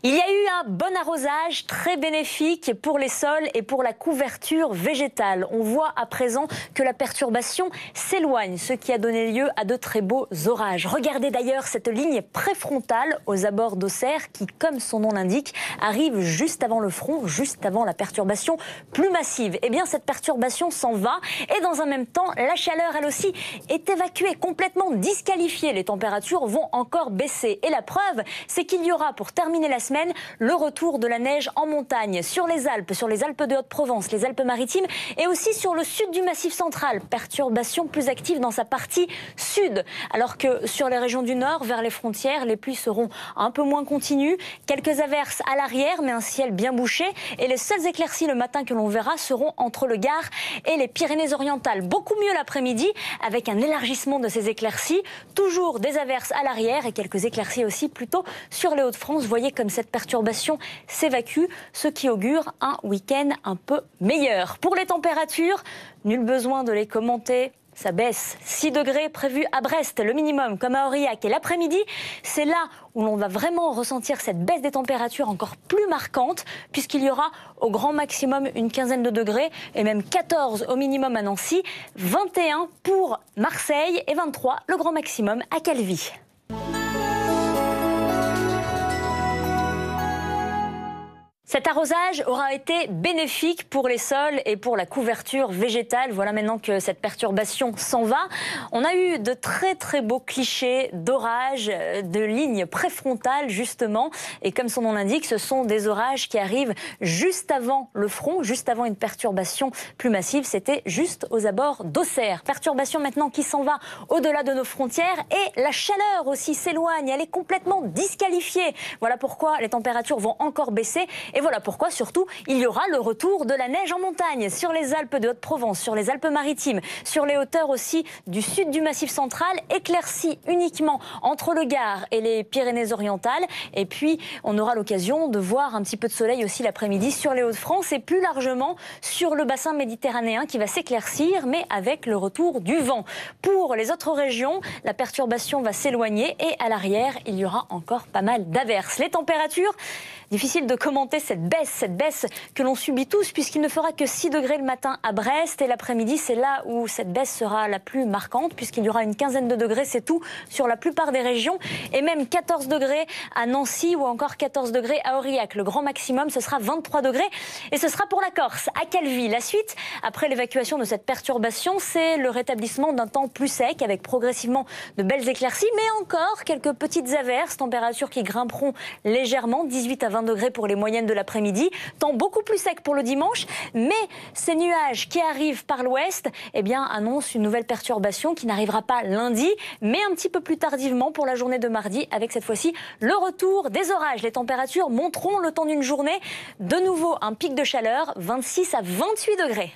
Il y a eu un bon arrosage très bénéfique pour les sols et pour la couverture végétale. On voit à présent que la perturbation s'éloigne, ce qui a donné lieu à de très beaux orages. Regardez d'ailleurs cette ligne préfrontale aux abords d'Auxerre qui, comme son nom l'indique, arrive juste avant le front, juste avant la perturbation plus massive. Eh bien, cette perturbation s'en va et dans un même temps, la chaleur, elle aussi, est évacuée, complètement disqualifiée. Les températures vont encore baisser. Et la preuve, c'est qu'il y aura, pour terminer la semaine, le retour de la neige en montagne sur les Alpes de Haute-Provence, les Alpes-Maritimes et aussi sur le sud du Massif central. Perturbation plus active dans sa partie sud. Alors que sur les régions du nord, vers les frontières, les pluies seront un peu moins continues. Quelques averses à l'arrière, mais un ciel bien bouché. Et les seules éclaircies le matin que l'on verra seront entre le Gard et les Pyrénées-Orientales. Beaucoup mieux l'après-midi avec un élargissement de ces éclaircies. Toujours des averses à l'arrière et quelques éclaircies aussi plutôt sur les Hauts-de-France. Vous voyez comme cette perturbation s'évacue, ce qui augure un week-end un peu meilleur. Pour les températures, nul besoin de les commenter. Ça baisse. 6 degrés prévus à Brest, le minimum, comme à Aurillac. Et l'après-midi, c'est là où l'on va vraiment ressentir cette baisse des températures encore plus marquante, puisqu'il y aura au grand maximum une quinzaine de degrés, et même 14 au minimum à Nancy, 21 pour Marseille et 23 le grand maximum à Calvi. Cet arrosage aura été bénéfique pour les sols et pour la couverture végétale. Voilà maintenant que cette perturbation s'en va. On a eu de très beaux clichés d'orages, de lignes préfrontales justement. Et comme son nom l'indique, ce sont des orages qui arrivent juste avant le front, juste avant une perturbation plus massive. C'était juste aux abords d'Auxerre. Perturbation maintenant qui s'en va au-delà de nos frontières. Et la chaleur aussi s'éloigne. Elle est complètement disqualifiée. Voilà pourquoi les températures vont encore baisser. Et voilà pourquoi, surtout, il y aura le retour de la neige en montagne sur les Alpes de Haute-Provence, sur les Alpes-Maritimes, sur les hauteurs aussi du sud du Massif central, éclaircies uniquement entre le Gard et les Pyrénées-Orientales. Et puis, on aura l'occasion de voir un petit peu de soleil aussi l'après-midi sur les Hauts-de-France et plus largement sur le bassin méditerranéen qui va s'éclaircir, mais avec le retour du vent. Pour les autres régions, la perturbation va s'éloigner et à l'arrière, il y aura encore pas mal d'averses. Les températures, difficile de commenter cette baisse que l'on subit tous puisqu'il ne fera que 6 degrés le matin à Brest et l'après-midi c'est là où cette baisse sera la plus marquante puisqu'il y aura une quinzaine de degrés, c'est tout sur la plupart des régions et même 14 degrés à Nancy ou encore 14 degrés à Aurillac. Le grand maximum ce sera 23 degrés et ce sera pour la Corse, à Calvi. La suite, après l'évacuation de cette perturbation, c'est le rétablissement d'un temps plus sec avec progressivement de belles éclaircies mais encore quelques petites averses, températures qui grimperont légèrement, 18 à 20 degrés pour les moyennes de l'après-midi. Temps beaucoup plus sec pour le dimanche, mais ces nuages qui arrivent par l'ouest annoncent une nouvelle perturbation qui n'arrivera pas lundi, mais un petit peu plus tardivement pour la journée de mardi, avec cette fois-ci le retour des orages. Les températures monteront le temps d'une journée. De nouveau, un pic de chaleur, 26 à 28 degrés.